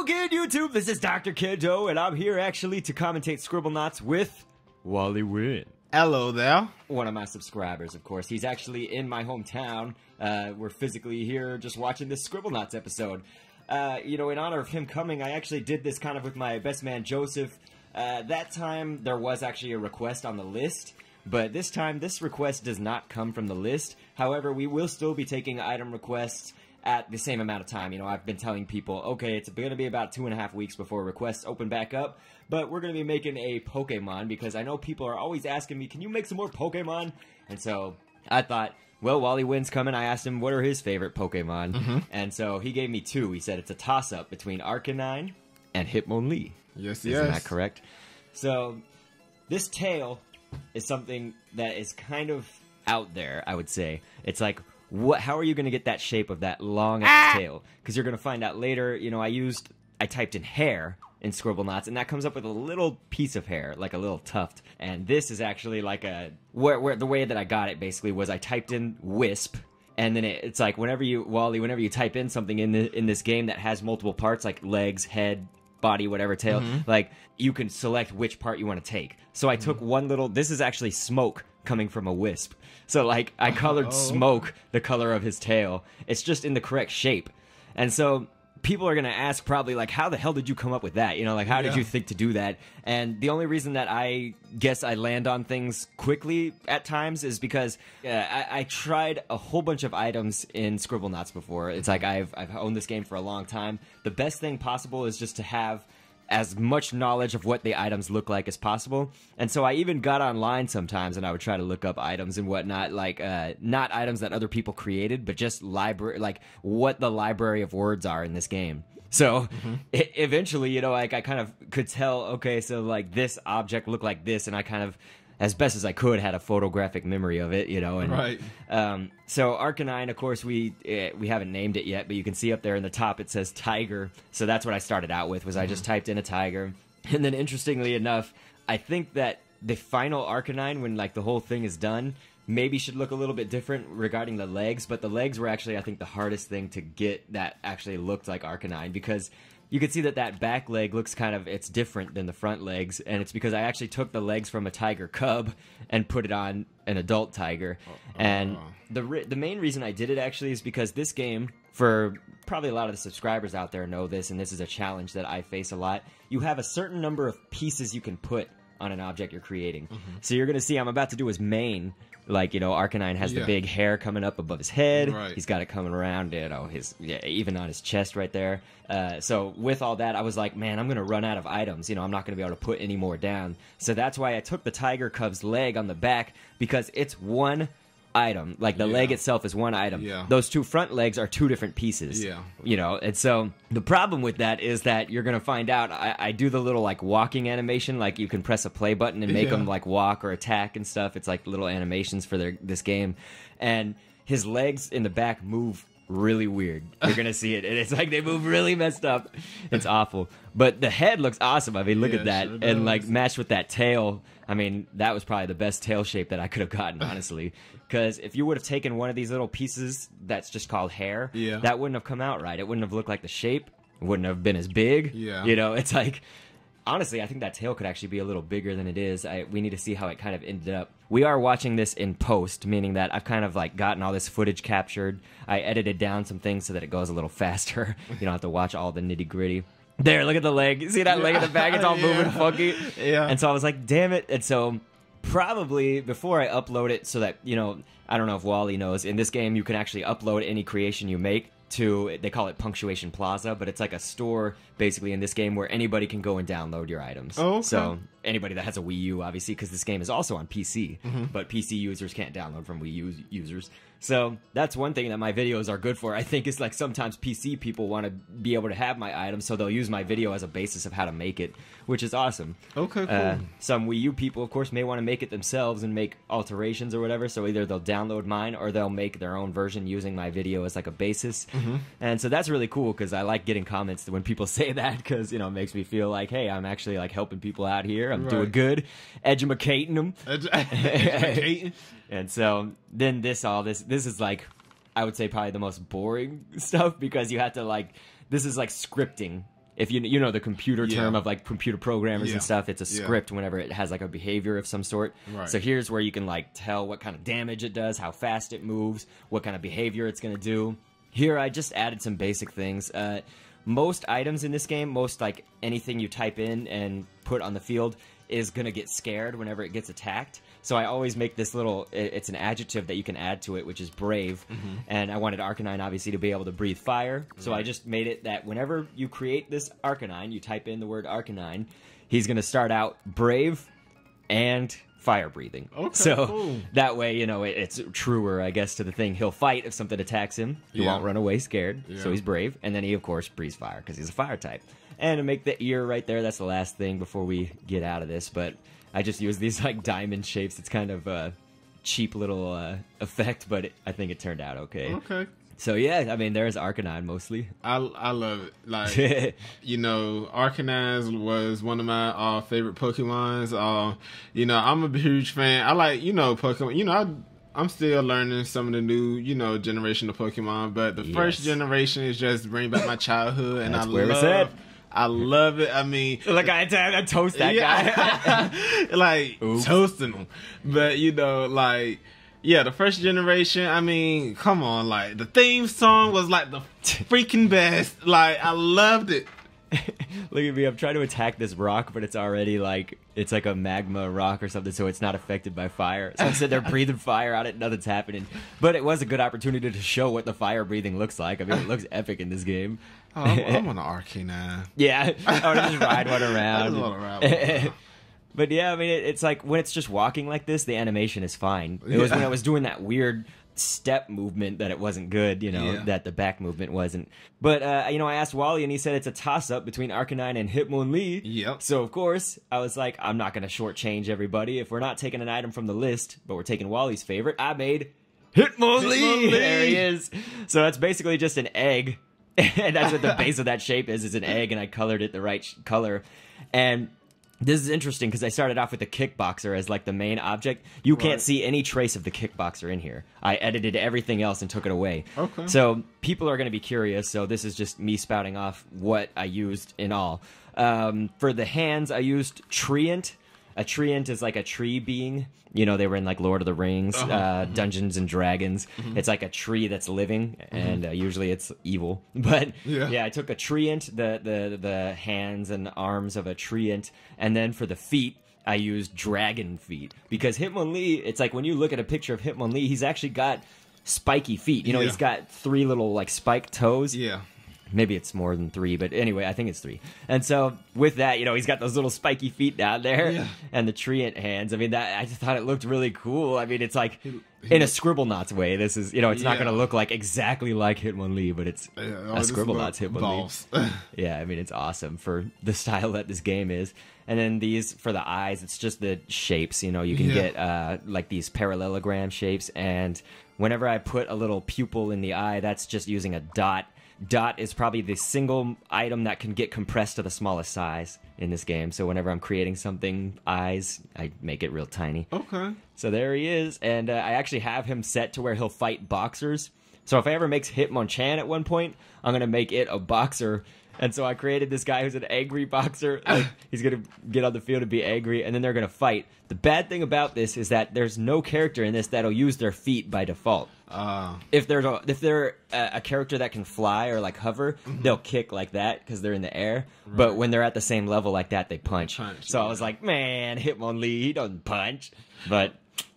again, YouTube. This is Dr.Kendo, and I'm here actually to commentate Scribblenauts with Wally Win. Hello there. One of my subscribers, of course. He's actually in my hometown. We're physically here just watching this Scribblenauts episode. You know, in honor of him coming, I actually did this kind of with my best man, Joseph. That time, there was actually a request on the list. But this time, this request does not come from the list. However, we will still be taking item requests at the same amount of time. You know, I've been telling people, okay, it's going to be about 2.5 weeks before requests open back up, but we're going to be making a Pokemon because I know people are always asking me, can you make some more Pokemon? And so I thought, well, Wally Win's coming. I asked him what are his favorite Pokemon, and so he gave me two. He said it's a toss-up between Arcanine and Hitmonlee. Yes, Isn't that correct? So this tail is something that is kind of out there, I would say. It's like, how are you going to get that shape of that long tail? Because you're going to find out later, you know, I typed in hair in Scribblenauts, and that comes up with a little piece of hair, like a little tuft. And this is actually like a, where the way that I got it basically was I typed in wisp, and then it's like whenever you type in something in this game that has multiple parts, like legs, head, body, whatever, tail, like you can select which part you want to take. So I took one little, this is actually smoke coming from a wisp. So like I colored smoke the color of his tail. It's just in the correct shape. And so people are going to ask probably like, how the hell did you come up with that? You know, like how did you think to do that? And the only reason that I guess I land on things quickly at times is because I tried a whole bunch of items in Scribblenauts before. It's like I've owned this game for a long time. The best thing possible is just to have as much knowledge of what the items look like as possible. And so I even got online sometimes and I would try to look up items and whatnot, like not items that other people created, but just library, like what the library of words are in this game. So eventually, you know, like I kind of could tell, okay, so like this object looked like this, and I kind of, as best as I could, had a photographic memory of it, you know. And so Arcanine, of course, we haven't named it yet, but you can see up there in the top it says tiger. So that's what I started out with, was I just typed in a tiger. And then interestingly enough, I think that the final Arcanine, when like the whole thing is done, maybe should look a little bit different regarding the legs, but the legs were actually, I think, the hardest thing to get that actually looked like Arcanine, because you can see that back leg looks kind of, it's different than the front legs, and it's because I actually took the legs from a tiger cub and put it on an adult tiger. And the main reason I did it actually is because this game, for probably a lot of the subscribers out there know this, and this is a challenge that I face a lot, you have a certain number of pieces you can put on an object you're creating. So you're going to see I'm about to do his mane. Like, you know, Arcanine has the big hair coming up above his head. He's got it coming around, you know, even on his chest right there. So with all that, I was like, man, I'm going to run out of items. You know, I'm not going to be able to put any more down. So that's why I took the tiger cub's leg on the back, because it's one item. Like the leg itself is one item. Those two front legs are two different pieces. You know, and so the problem with that is that you're gonna find out I do the little like walking animation, like you can press a play button and make them like walk or attack and stuff. It's like little animations for this game, and his legs in the back move really weird. You're gonna see it, and it's like they move really messed up. It's awful, but the head looks awesome. I mean, look at that, and like matched with that tail. I mean, that was probably the best tail shape that I could have gotten, honestly. Because if you would have taken one of these little pieces that's just called hair, that wouldn't have come out right. It wouldn't have looked like the shape. It wouldn't have been as big. You know, it's like, honestly, I think that tail could actually be a little bigger than it is. We need to see how it kind of ended up. We are watching this in post, meaning that I've kind of like gotten all this footage captured. I edited down some things so that it goes a little faster. You don't have to watch all the nitty gritty. There, look at the leg. You see that leg in the back? It's all moving funky. And so I was like, damn it. And so probably before I upload it, so that, you know, I don't know if Wally knows, in this game you can actually upload any creation you make to, they call it Punctuation Plaza, but it's like a store basically in this game where anybody can go and download your items. So anybody that has a Wii U, obviously, because this game is also on PC, but PC users can't download from Wii U users. So that's one thing that my videos are good for. I think is like sometimes PC people want to be able to have my items, so they'll use my video as a basis of how to make it, which is awesome. Okay, cool. Some Wii U people, of course, may want to make it themselves and make alterations or whatever, so either they'll download mine or they'll make their own version using my video as like a basis. And so that's really cool, because I like getting comments when people say that, because, you know, it makes me feel like, hey, I'm actually like helping people out here. I'm doing good, educating them. And so then this is like, I would say probably the most boring stuff, because you have to like, this is like scripting if you know the computer term Yeah. of like computer programmers Yeah. and stuff, it's a Yeah. script whenever it has like a behavior of some sort. Right. So here's where you can like tell what kind of damage it does, how fast it moves, what kind of behavior it's going to do. Here I just added some basic things. Most items in this game, most like anything you type in and put on the field is going to get scared whenever it gets attacked. So I always make this little, it's an adjective that you can add to it, which is brave. And I wanted Arcanine, obviously, to be able to breathe fire. So I just made it that whenever you create this Arcanine, you type in the word Arcanine, he's going to start out brave and fire breathing. Okay, so cool. that way, you know, it's truer, I guess, to the thing. He'll fight if something attacks him. He Yeah. won't run away scared. So Yeah. he's brave. And then he, of course, breathes fire because he's a fire type. And to make the ear right there, that's the last thing before we get out of this. But I just use these like diamond shapes. It's kind of a cheap little effect, but I think it turned out okay. Okay. So yeah, I mean, there's Arcanine mostly. I love it. Like, you know, Arcanine was one of my favorite Pokemons. You know, I'm a huge fan. I like, you know, Pokemon. You know, I'm still learning some of the new, you know, generation of Pokemon. But the first generation is just bringing back my childhood, and That's I where love. it's at. I love it. I mean, Like I toast that guy. like Oops. toasting them. But you know, like, yeah, the first generation. I mean, come on, like the theme song was like the freaking best. Like, I loved it. Look at me, I'm trying to attack this rock, but it's already like, it's like a magma rock or something, so it's not affected by fire. So I'm sitting there breathing fire on it, nothing's happening. But it was a good opportunity to show what the fire breathing looks like. I mean, it looks epic in this game. Oh, I'm on an Arcanine. Yeah, I want to just ride one around. I just wanna ride one around. But yeah, I mean, it's like when it's just walking like this, the animation is fine. It was when I was doing that weird step movement that it wasn't good, you know, that the back movement wasn't. But, you know, I asked Wally and he said it's a toss-up between Arcanine and Hitmonlee. Yep. So, of course, I was like, I'm not going to shortchange everybody. If we're not taking an item from the list, but we're taking Wally's favorite, I made Hitmonlee! There he is. So that's basically just an egg. And that's what the base of that shape is an egg, and I colored it the right color. And this is interesting because I started off with the kickboxer as like the main object. You can't see any trace of the kickboxer in here. I edited everything else and took it away. Okay. So people are going to be curious. So this is just me spouting off what I used in all. For the hands, I used Treant. A treant is like a tree being. You know, they were in like Lord of the Rings, Dungeons and Dragons. It's like a tree that's living, and usually it's evil. But yeah, I took a treant, the hands and arms of a treant, and then for the feet, I used dragon feet. Because Hitmonlee, it's like when you look at a picture of Hitmonlee, he's actually got spiky feet. You know, he's got 3 little like spiked toes. Yeah. Maybe it's more than 3, but anyway, I think it's 3. And so with that, you know, he's got those little spiky feet down there and the treant hands. I mean, that I just thought it looked really cool. I mean, it's like in a Scribblenauts way. This is, you know, it's not going to look like exactly like Hitmonlee, but it's a Scribblenauts Hitmonlee. Yeah, I mean, it's awesome for the style that this game is. And then these, for the eyes, it's just the shapes, you know, you can get like these parallelogram shapes. And whenever I put a little pupil in the eye, that's just using a dot. Dot is probably the single item that can get compressed to the smallest size in this game. So whenever I'm creating something, eyes, I make it real tiny. Okay. So there he is. And I actually have him set to where he'll fight boxers. So if I ever make Hitmonchan at one point, I'm going to make it a boxer. And so I created this guy who's an angry boxer. Like, he's going to get on the field and be angry, and then they're going to fight. The bad thing about this is that there's no character in this that'll use their feet by default. If they're a character that can fly or like hover, they'll kick like that because they're in the air. Right. But when they're at the same level like that, they punch. So I was like, man, Hitmonlee, he doesn't punch. But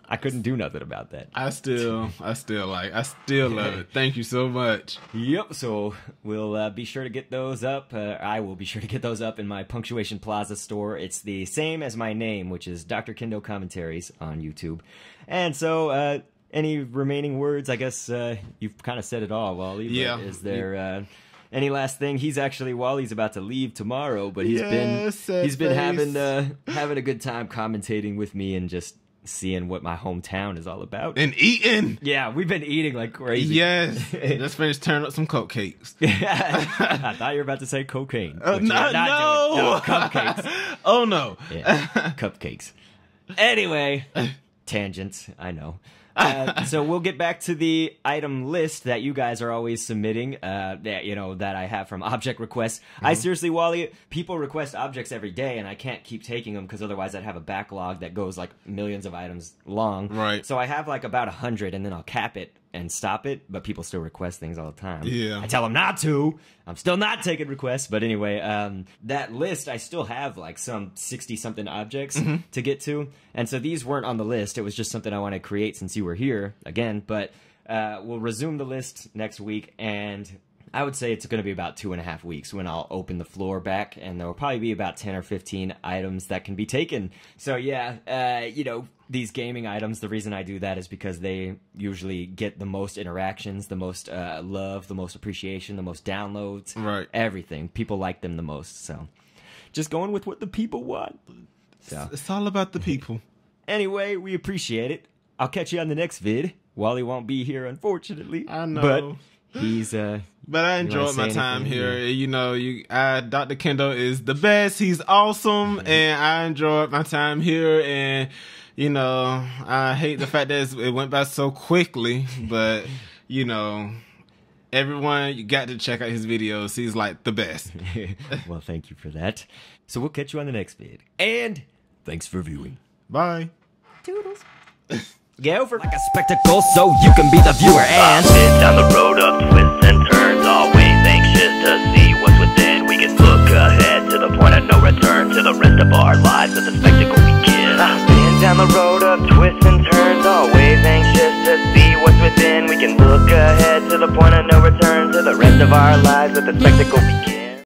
I couldn't do nothing about that. I still love it. Thank you so much. Yep. So we'll be sure to get those up. I will be sure to get those up in my Punctuation Plaza store. It's the same as my name, which is Dr.Kendo Commentaries on YouTube. And so, any remaining words? I guess you've kind of said it all, Wally. Yeah. Is there any last thing? Wally's about to leave tomorrow, but he's been having a good time commentating with me and just seeing what my hometown is all about. And eating. Yeah, we've been eating like crazy. Yes. Just finished turning up some cupcakes. I thought you were about to say cocaine. No. No, cupcakes. Oh, no. Yeah, cupcakes. Anyway, tangents, I know. So we'll get back to the item list that you guys are always submitting, that I have from object requests. I seriously, Wally, people request objects every day, and I can't keep taking them because otherwise I'd have a backlog that goes like millions of items long. Right. So I have like about 100, and then I'll cap it and stop it, but people still request things all the time. Yeah. I tell them not to. I'm still not taking requests, but anyway, that list, I still have like some 60-something objects to get to, and so these weren't on the list. It was just something I want to create since you were here again, but we'll resume the list next week, and I would say it's going to be about 2.5 weeks when I'll open the floor back, and there will probably be about 10 or 15 items that can be taken. So yeah, these gaming items, the reason I do that is because they usually get the most interactions, the most love, the most appreciation, the most downloads, right? Everything. People like them the most. So just going with what the people want. So it's all about the people. Anyway, we appreciate it. I'll catch you on the next vid. Wally won't be here, unfortunately. I know. But he's but I enjoyed my time here. Dr. Kendo is the best. He's awesome, and I enjoyed my time here. And I hate the fact that it went by so quickly. But everyone, you got to check out his videos. He's like the best. Well, thank you for that. So we'll catch you on the next vid. And thanks for viewing. Bye. Toodles. Get over like a spectacle so you can be the viewer and been down the road of twists and turns, always anxious to see what's within. We can look ahead to the point of no return, to the rest of our lives with the spectacle begins. I've been down the road of twists and turns, always anxious to see what's within. We can look ahead to the point of no return, to the rest of our lives with the spectacle begins.